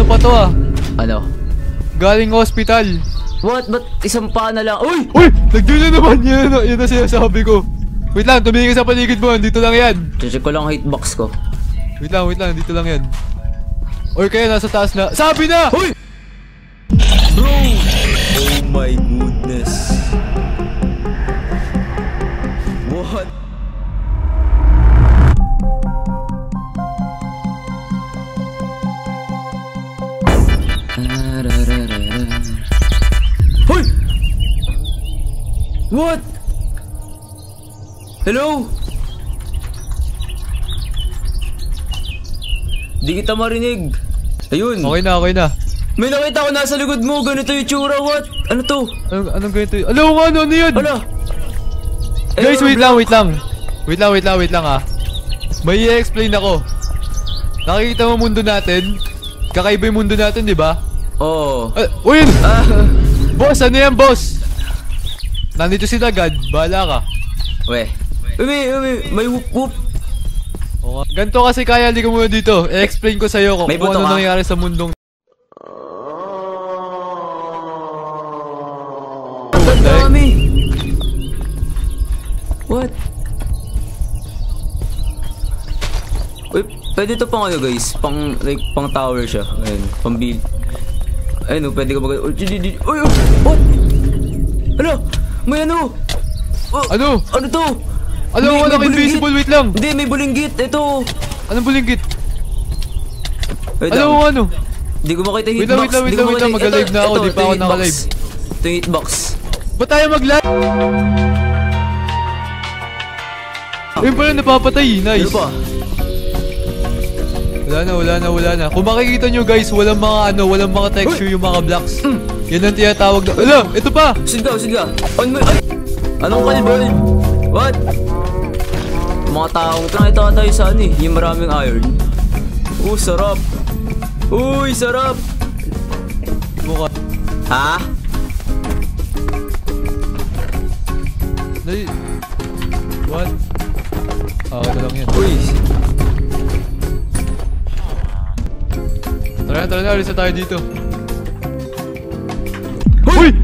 pa to ah. Ano? Galing hospital. What? Ba't isang paa na lang? Uy! Uy! Nag-join na naman! Yan na sinasabi ko. Wait lang, tumingin ka sa paligid mo. Dito lang yan. Check ko lang hitbox ko. Wait lang. Dito lang yan. Or kaya nasa taas na. Sabi na! Uy! Bro! Oh my goodness. What? Hoy! What? Hello? Di kita marinig. Ayun. Okay na. May nakita ko nasa likod mo. Ganito yung tsura. What? Ano to? Anong ganito yun? Ano yan? Ala. Guys, wait lang ah. May i-explain ako. Nakikita mo mundo natin? Kakaiba yung mundo natin, di ba? Oo. Uy! Boss, ano yan, boss? Nandito si Tagad. Bahala ka. May whoop. Ganito kasi kaya, hindi ko muna dito. I-explain ko sa'yo kung ano nangyari sa mundong. Ang dami! What? Uy, pwede to pang ano guys, pang tower siya. Ayun, pang build. Ayun, pwede ka mag... Uy, what? Ano? May ano? Ano? Ano to? Ano, invisible, wait lang. Hindi, may bulinggit. Ito. Anong bulinggit? Wait ano? Hindi ko makita yung hitbox. Wait lang. Mag-live na ako. Di pa ako naka-live. Ito yung hitbox. Ba't tayo mag-live? Ayun pala, napapatay. Nice. Ano pa? Wala na. Kung makikita nyo guys, walang mga texture yung mga blocks. Yan ang tinatawag na... Ala, ito pa! Usid ka. On mo... Ay! Anong kalibol? What? Mga taong nakita tayo sa ano eh, yung maraming iron. Sarap. Uy, sarap. Mukha. Ha? What? Ito lang yan. Uy. Tara na, alis na tayo dito. Uy!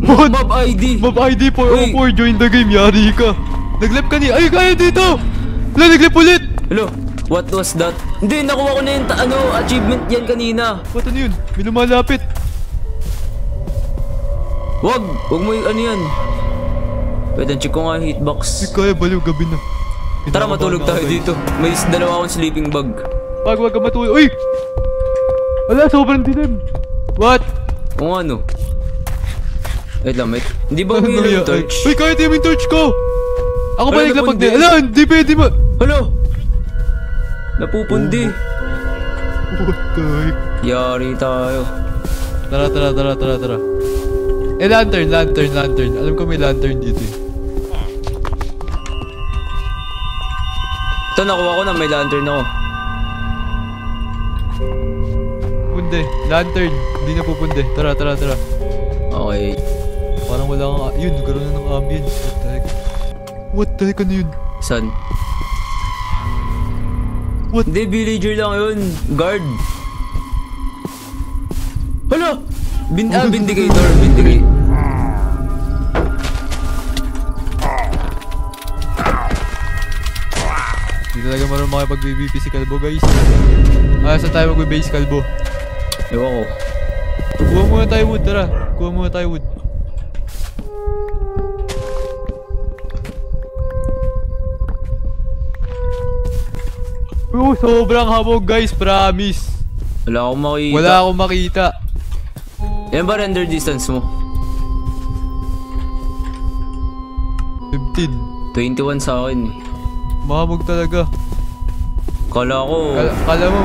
Mob ID. Mob ID 404, join the game, yari ka. Naglap ka niya. Ay, kaya dito! Wala, naglap ulit! Hello? What was that? Hindi, nakuha ko na yung achievement yan kanina. What ano yun? May lumalapit. Wag mo yung ano yan. Pwede, check ko nga yung hitbox. Hindi kaya, baliw, gabi na. Tara, matulog tayo dito. May dalawa akong sleeping bag. Wag ka matulog. Uy! Wala, sobrang dilim. What? Kung ano? Wait lang, mate. Hindi ba may yung torch? Uy, kahit yung torch ko! Ako ba naglapag din? Ala, hindi pwede mo! Hello? Napupundi. What the heck? Yari tayo. Tara. Lantern. Alam ko may lantern dito eh. Ito, nakuha ko na may lantern ako. Punde, lantern. Hindi na pupunde. Tara. Okay. Parang wala kang... Yun, nagkaroon na ng ambience. What the heck? Ano yun? San? What? Hindi, villager lang yun. Guard. Hala! Vindicator. Vindicate. Hindi talaga marunong makipag-BBP si Kalbo, guys. Saan tayo mag-base, Kalbo? Ewan ko. Kuha muna tayo wood, tara. Kuha muna tayo wood. Sobrang habog guys, promise. Wala akong makita. Yan ba render distance mo? 15. 21 sa akin eh. Mahabog talaga. Kala mo,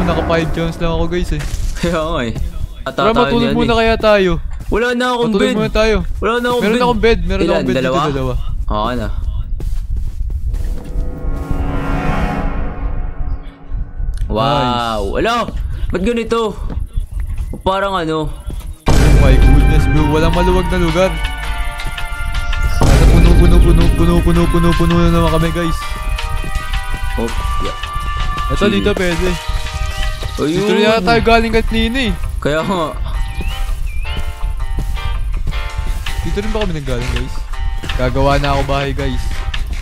naka 5 chance lang ako guys eh. Kaya nga eh. Tara, matulog muna kaya tayo. Wala na akong bed. Matulog muna tayo. Meron akong bed. Meron akong bed dito, dalawa. Oo na. Wow! Ala! Ba't ganito? Parang ano? Oh my goodness bro, walang maluwag na lugar. Puno na naman kami guys. Oh, yeah. Ito dito pwede. Dito na tayo galing kanina eh. Kaya nga. Dito rin ba kami nanggaling guys? Gagawa na ako bahay guys.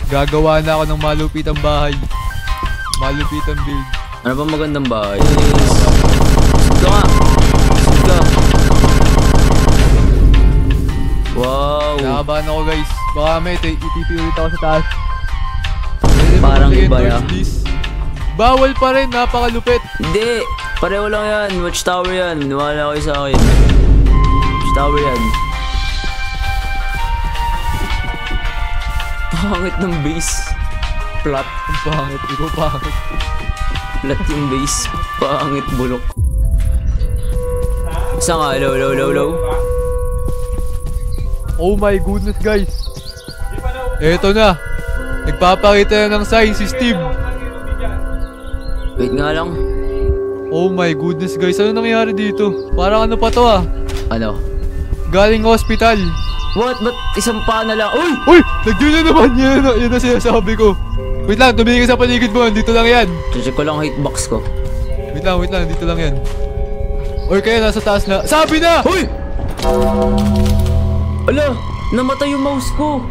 Gagawa na ako ng malupitang bahay. Malupitang build. Ano ba magandang bahay? Sige nga. Sige. Wow. Nakabahan ako guys. Baka may itipi ulit ako sa taas. Parang iba ya. Bawal pa rin, napakalupit. Hindi. Pareho lang yan. Watchtower yan. Niwala kayo sa akin. Watchtower yan. Pangit ng base. Flat. Ang pangit. Ikaw pangit. Flat yung base. Pangit bulok. Isa nga. Low. Oh my goodness guys. Eto na. Nagpapakita na ng sign si Steve. Wait nga lang. Oh my goodness guys. Ano nangyari dito? Parang ano pa to ah. Ano? Galing hospital. What? Ba't isang paa na lang? Uy! Uy! Nag-yun na naman. Yan na sinasabi ko. Wait lang. Tumingin ka sa paligid mo. Dito lang yan. Check ko lang hitbox ko. Wait lang. Dito lang yan. Or kaya nasa taas na. Sabi na! Uy! Ala! Namatay yung mouse ko!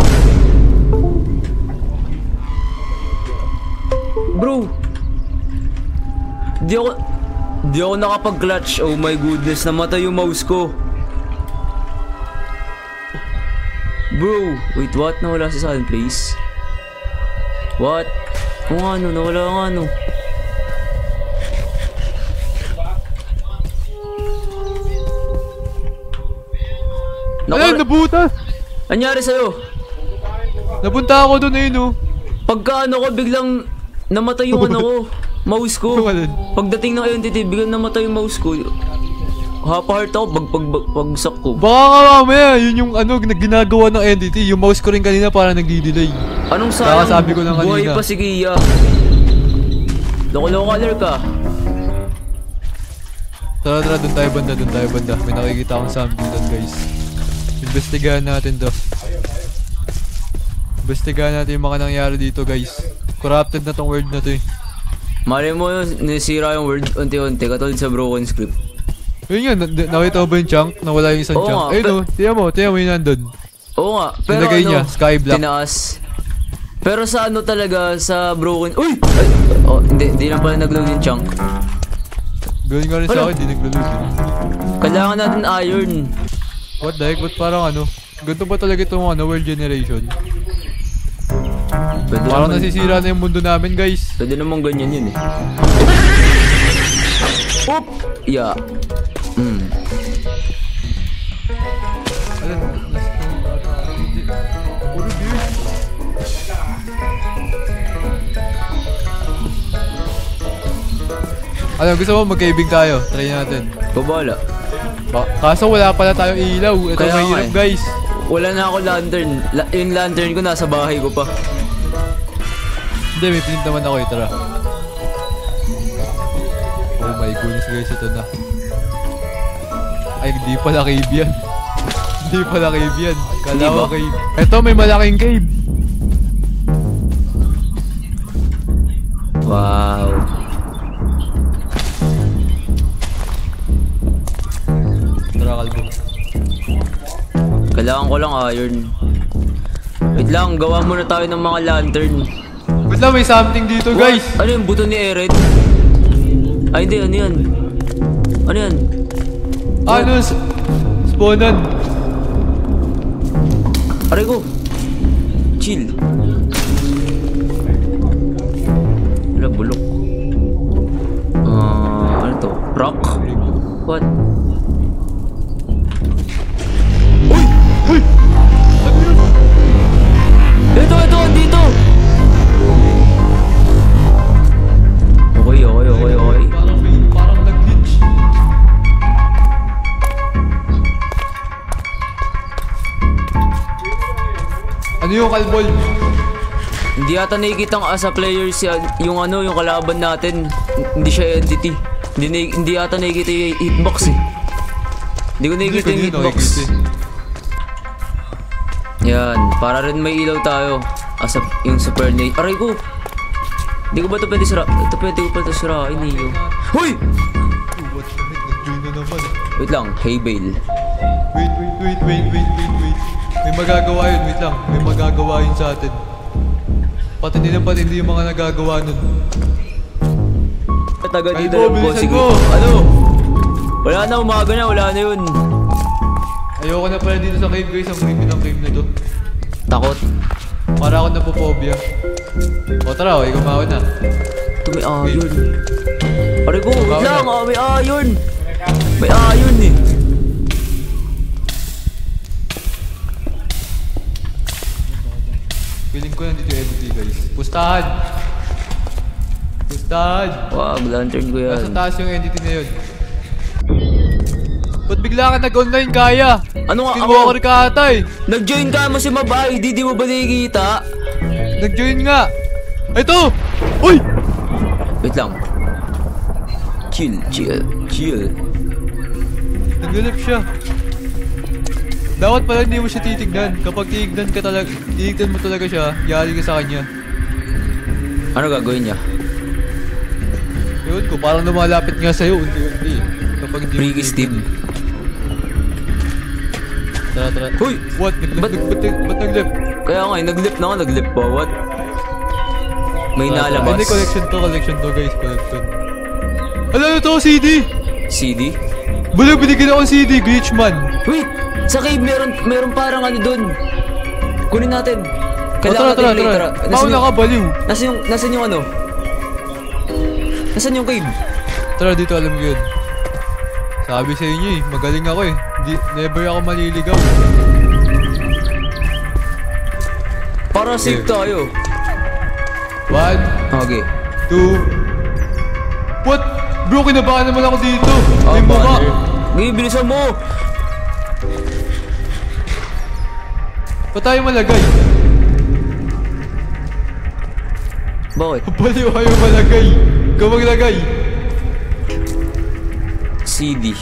Bro! Di ako nakapag-clutch. Oh my goodness, namatay yung mouse ko. Bro! Wait, what? Nawala si Sun, please? What? Kung ano, nawala nga ano. Ayun, nabutas! Anyari sa'yo? Napunta ako doon ayun oh. Pagka ano ko, biglang namatay yung ano ko, mouse ko. Ano? Pagdating ng entity, biglang namatay yung mouse ko. Hapa-heart ako, pagsak ko. Baka nga mamaya, yun yung ano, ginagawa ng entity. Yung mouse ko rin kanina parang nagdi-delay. Anong sayang? Sabi ko lang Buhay kanina. pa si Gia. Loko-loko color ka. Tara, doon tayo banda. May nakikita akong zombie doon guys. Investigahan natin to. Investigahan natin yung mga nangyari dito guys. Corrupted na tong world na to eh. Mali mo yun, nisira yung word unti-unti, katulad sa broken script. Yun nga, nakita mo ba yung chunk? Nawala yung isang Oo chunk. nga, Ayun o, tiyan mo yung nandun. Oo nga, pero Nilagay ano, niya, sky black. tinaas. Pero sa ano talaga, sa broken... Uy! Ay, oh, hindi na pala nag-load yung chunk. Gawin nga rin sa Ano? akin, di nag-load eh. Kailangan natin iron. What the heck? Ba't parang ano? Ganito ba talaga itong ano, world generation? Pwede Parang naman, nasisira na yung mundo namin guys. pwede naman ganyan yun eh. Oop! Yeah. Alam, puro beer. Alam, gusto mo magkaibig tayo? Try natin. Babala. Kaso wala pala tayong ilaw. Ito Kaya nga mahirap eh. guys. Wala na ako lantern. Yung lantern ko nasa bahay ko pa. Hindi, may pinint naman ako eh. Tara. Oh my goodness guys, ito na. Ay, hindi pala cave yan. Hindi pala cave yan. Kala Hindi ko ba? cave. Ito, may malaking cave. Wow. Tara, kalbo. Kailangan ko lang iron. Wait lang, gawa muna tayo ng mga lantern. Wait lang, may something dito guys. Ano yung buto ni Eren? Ay hindi, ano yan? Ano yan? Ano? Spawnan. Aray ko. Chill. Wala, bulok. Ano to? Rock? What? Uy! Uy! Ano yun? Ito, andito! Okay. Parang nag-glitch. Ano yung kalbol? Hindi yata nakikitang as a player yung ano, yung kalaban natin. Hindi siya entity. Hindi yata nakikita yung hitbox eh. Hindi ko nakikita yung hitbox. Yan, para rin may ilaw tayo. As a, yung super nade. Aray ko! Hindi ko ba ito pwede sira? Ito pwede ko pala ito sirain eh. Hoy! What the heck? Nag-join na naman. Wait lang, hey Bale. Wait. May magagawa yun, wait lang. May magagawa yun sa atin. Patindi yung mga nagagawa nun. Taga Ay, dito Bo, lang bilisan bossing. mo. Ano? Wala na, umaga na, wala na yun. Ayoko na pala dito sa cave guys. Ang creepy ng cave na to. Takot. Para ako napophobia. O tara, ikaw mauna na. Ito may iron. Pare ko, wait Ikaw lang, na. may iron. May iron eh. Feeling ko nandito yung entity guys. Pustahan! Wag, lantern ko Nasa yan. taas yung entity na yun. Ba't bigla ka nag-online kaya? Ano nga Skinwalker ka ata eh. Nag-join ka mo si Mabay, di mo ba nakikita? Nag-join nga. Ito! Uy! Wait lang. Chill. Nag-lip siya. Dapat pala hindi mo siya titignan. Kapag titignan mo talaga siya, yari ka sa kanya. Ano gagawin niya? Yun ko, parang lumalapit nga sa'yo, unti-unti. Kapag hindi mo Freaky Steve. Tara. Hoy! What? Ba't nag-lip? Kaya nga, naglip na ako, naglip pa. What? May nalabas. Hindi, collection to guys, collection. Ano to, CD? CD? Bala, binigyan ako ng CD, Glitchman. Wait! Sa cave, meron parang ano dun. Kunin natin. Tara. Mauna ka, baliw. Nasaan yung ano? Nasaan yung cave? Tara, dito alam ko yun. Sabi sa inyo eh, magaling ako eh. Never ako maliligaw. Para safe tayo. 1, Okay. 2. What? Bro, kinabahan naman ako dito. May mukha. Ngayon, bilisan mo! Ba't tayo malagay? Bakit? Baliw kayo malagay. Ikaw maglagay. CD.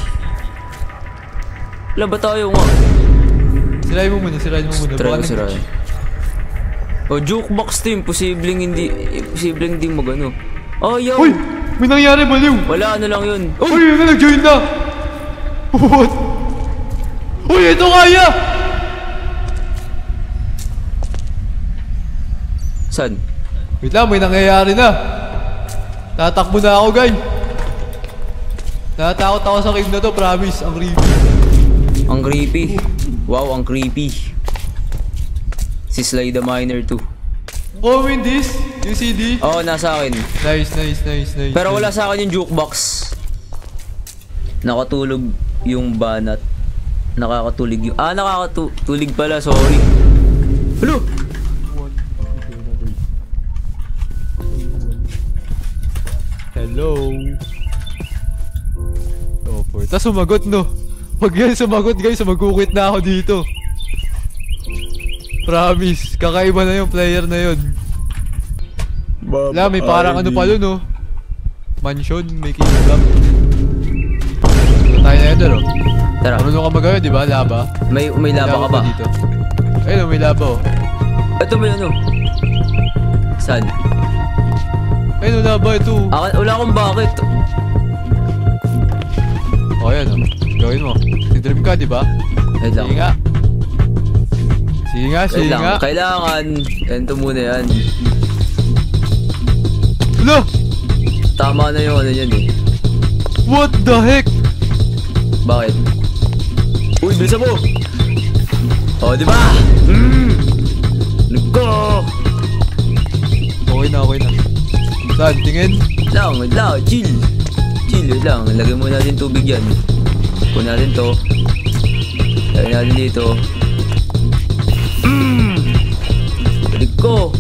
Wala ba tayo nga? Sirain mo muna. Try ko Baka sirain. O, jukebox team. Posibleng hindi magano. Oh, yo! Uy! May nangyari, baliw! Wala, ano lang yun. Uy! Yun na, nag-join na! What? Uy! Ito kaya! Saan? Wait lang, may nangyayari na. Tatakbo na ako, guys. Natatakot ako sa cave na to, promise. Ang creepy. Ang creepy. Wow, ang creepy. Si Sly the Miner 2. Oh, win this? Yung CD? Oo, nasa akin. Nice. Pero wala sa akin yung jukebox. Nakatulog yung banat. Nakakatulig yung... nakakatulig pala, sorry. Hello! Hello. Oh, poor. Tapos sumagot, no? Pag yan sumagot, guys, magkukwit na ako dito. Promise. Kakaiba na yung player na yun. Wala, may parang ano pala, no? Mansion, may kingdom. Tayo na yun, no? Tara. Marunong ka magawa, di ba? Laba? May laba ka ba? Dito. Ayun, may laba, oh. Ito may ano? Saan? Ayun, laba, ito. Wala akong bakit. O, ayan, oh. Gawin mo. Si-dream ka, di ba? Wait lang. Sige nga. Wait lang. Kailangan. Ganito muna yan. Hala! Tama na yung ano yan eh. What the heck? Bakit? Uy, bilisan mo! Oh, di ba? Nagko! Okay na. Saan? Tingin? Wait lang. Chill, wait lang. Lagay muna natin tubig yan. Kunin natin to. Lagay natin dito. Balik ko!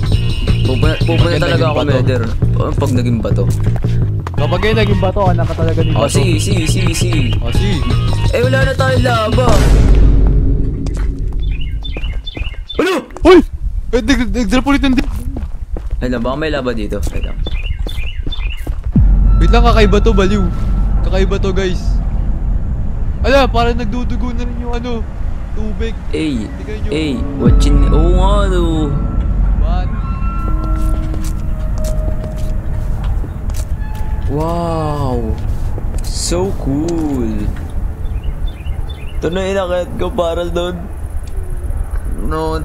Pupunta talaga ako, Meder. Pag naging bato. Kapag kayo naging bato, anak ka talaga ni bato. Oh, si. O, si. Eh, wala na tayong laba. Ano? Uy! Nag-drop ulit ng Ay lang, baka may laba dito. Wait lang. Wait lang, kakaiba to, baliw. Kakaiba to, guys. Ala, parang nagdudugo na rin yung ano, tubig. Watchin. Oo nga, no. What? Wow! So cool! Ito na inakit ko para doon. No,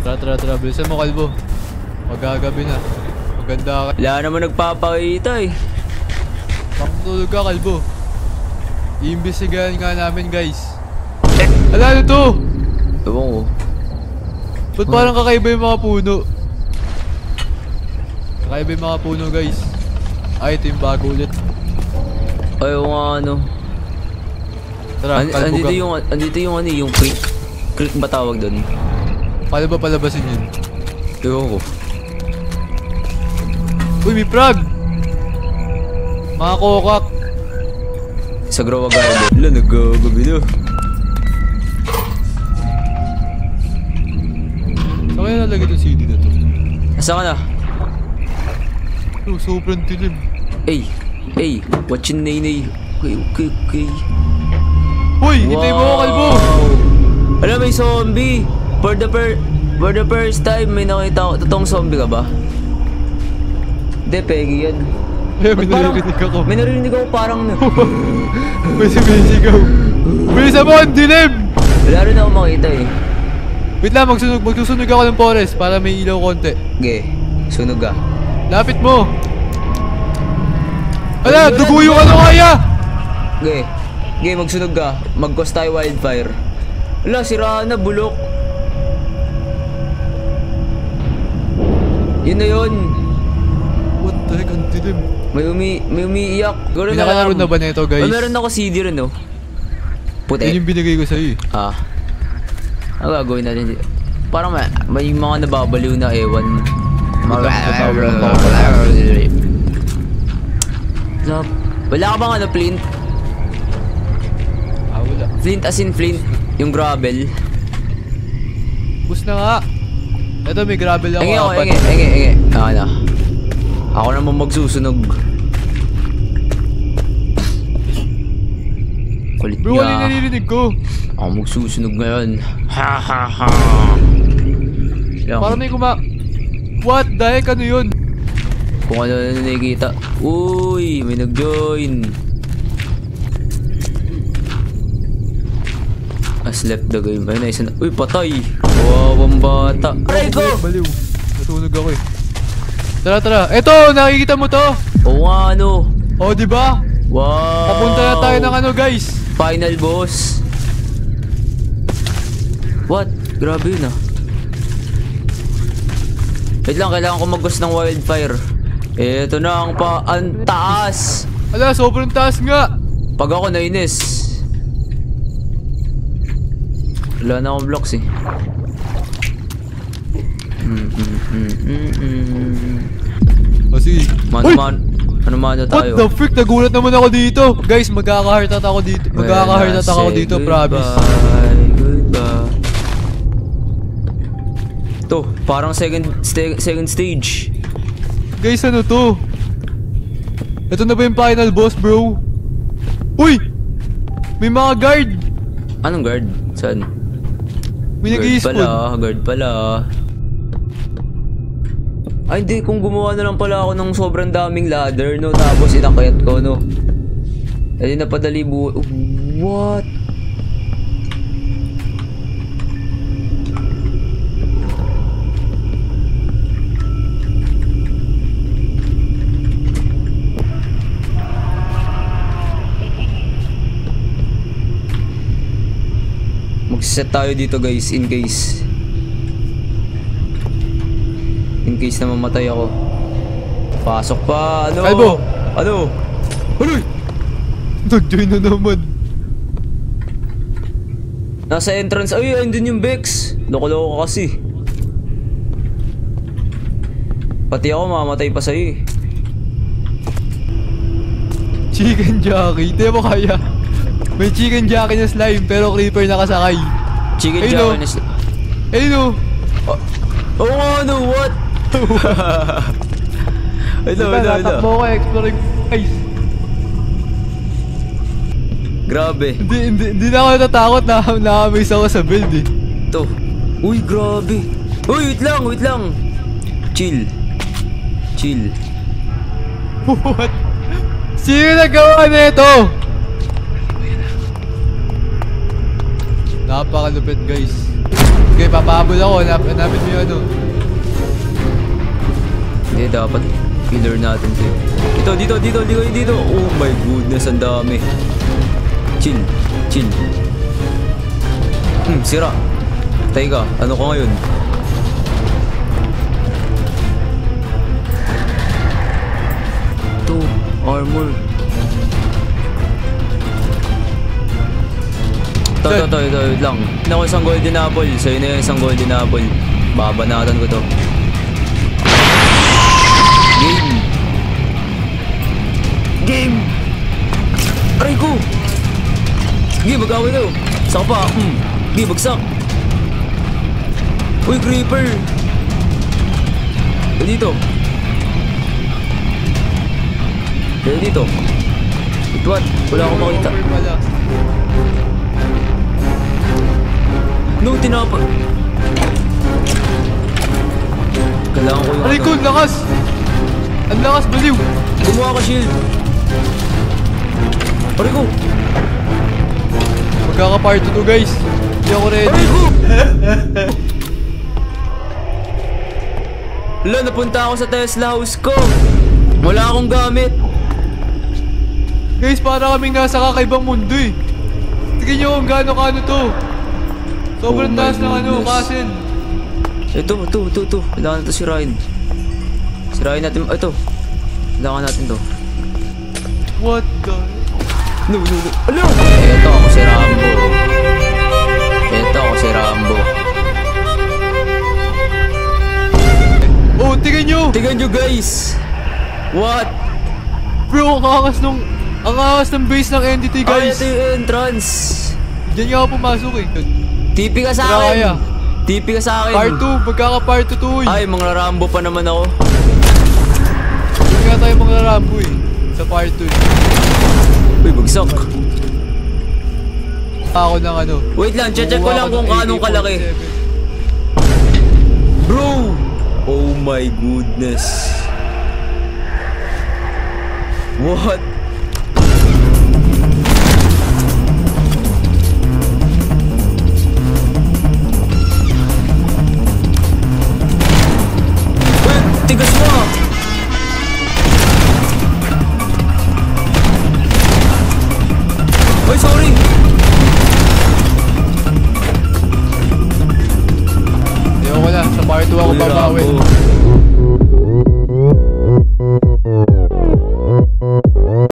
Tara. Bilisan mo, kalbo. Magagabi na. Maganda ka. Wala naman nagpapakita eh. Pakitulog ka, kalbo. Iimbestigahan nga namin, guys. Ala, ano to? Ewan ko. Ba't parang kakaiba yung mga puno? Kakaiba yung mga puno, guys. Ay, ito yung bago ulit. Ay, nga ano. Tara, kalbo ka. Andito yung ano, yung creek. Creek ba tawag doon? Paano ba palabasin yun? Ewan ko. Uy, may frog! Mga kokak. Sa Grow a Garden. Wala, nagagabi na. Saan kaya nalagay itong CD na to? Asa ka na? Oh, sobrang dilim. Hey, watch your nay. Okay. Uy, hintay mo ako, kalbo! Alam, may zombie. For the first time, may nakita ko. Totoong zombie ka ba? Hindi, Peggy yan. Ay, may naririnig ako. May narinig ako parang May sumisigaw. Bilisan mo, ang dilim! Wala rin ako makita eh. Wait lang, magsusunog ako ng forest para may ilaw konti. Ge, sunog ka. Lapit mo! Ala, dugo yung ano kaya! Ge, magsunog ka. Mag-cause tayo wildfire. Wala, siraan na, bulok. Yun na yun. What the heck, ang dilim. May umiiyak. May nakalaro na ba na ito, guys? Meron ako CD rin, no? Puti. Yun yung binigay ko sa'yo eh. Ang gagawin natin dito. Parang may mga nababaliw na ewan. Wala ka bang ano, flint? Wala. Flint as in flint. Yung gravel. Bus na nga. Ito, may gravel ako. Enge. Na. Ako naman magsusunog. Kulit Bro, ano yung niya. naririnig ko? Ako magsusunog ngayon. Ha. Parang may What the heck, ano yun? Kung ano na nakikita. Uy, may nag-join. Has left the game. Ayun na, isa na. Uy, patay. Wow, ang bata. Aray ko! Baliw. Natunog ako eh. Tara. Eto, nakikita mo to? Oo nga, ano. Oh, di ba? Wow. Papunta na tayo ng ano, guys. Final boss. What? Grabe yun ah. Wait lang, kailangan ko mag-ghost ng wildfire. Eto na ang taas. Ala, sobrang taas nga. Pag ako nainis. Wala na akong blocks eh. O sige. Ano tayo? What the frick? Nagulat naman ako dito. Guys, magkaka-heart attack ako dito. Magkaka-heart attack ako dito, promise. Goodbye. To, parang second stage. Guys, ano to? Ito na ba yung final boss, bro? Uy! May mga guard! Anong guard? Saan? May nag-i-spawn. Guard pala. Ay hindi, kung gumawa na lang pala ako ng sobrang daming ladder, no? Tapos inakyat ko, no? Hindi napadali buhay. What? Mag-set tayo dito, guys, in case na mamatay ako. Pasok pa, ano? Kalbo! Ano? Aray! Nag-join na naman. Nasa entrance. Ay, andun yung Bex. Loko-loko kasi. Pati ako mamatay pa sa'yo eh. Chicken jockey. Hindi mo kaya. May chicken jockey na slime pero creeper nakasakay. Chicken Ayun, jockey na slime. Ayun o. Oh, ano? What? Ito. Tatakbo ko exploring guys. Grabe. Hindi na ako natatakot na nakamiss ako sa build eh. Ito. Uy, grabe. Uy, wait lang. Chill. chill. What? Sino nagawa nito? Napakalupit guys. Okay, papahabol ako. Hanapin mo yung ano. Hindi, dapat killer natin to. Dito. Oh my goodness, ang dami. Chill. Sira. Tay ka, ano ka ngayon? Ito, armor. Ito, wait lang. Naku, isang golden apple. Sa'yo na yung isang golden apple. Babanatan ko to. Game! Aray ko! Sige, mag-away daw. Saka pa. Sige, bagsak. Uy, creeper! Dito. Wait, what? Wala akong makita. No, tinapa. Kailangan ko yung... Aray ko, lakas! Ang lakas, baliw! Gumawa ka shield. Aray ko! Magkaka-part 2 guys. Hindi ako ready. Aray ko! Wala, napunta ako sa Tesla house ko. Wala akong gamit. Guys, para kaming nasa kakaibang mundo eh. Tignan nyo kung gaano to. Sobrang Oh my taas ng ano, goodness. kasin. Ito. Kailangan natin sirain. Sirain natin. Ito. Kailangan natin to. What the... No. Ano? Ito ako si Rambo. Oh, tignan nyo! Tingnan nyo guys. What? Bro, ang angas ng base ng entity Ay, guys. ito yung entrance. Diyan nga ako pumasok eh. TP ka sa Kaya. akin. TP ka sa akin. Part 2, magkaka-part 2 to eh. Ay, mga Rambo pa naman ako. Hindi nga tayo mga Rambo eh. Sa part 2 eh. Uy, bagsak. Ako ng ano. Wait lang, check ko Kuha lang ako kung ng kanong kalaki. AK-47. Bro! Oh my goodness. What? Wait, tigas mo! Ay, sorry! Ayoko na, sa part 2 ako babawi.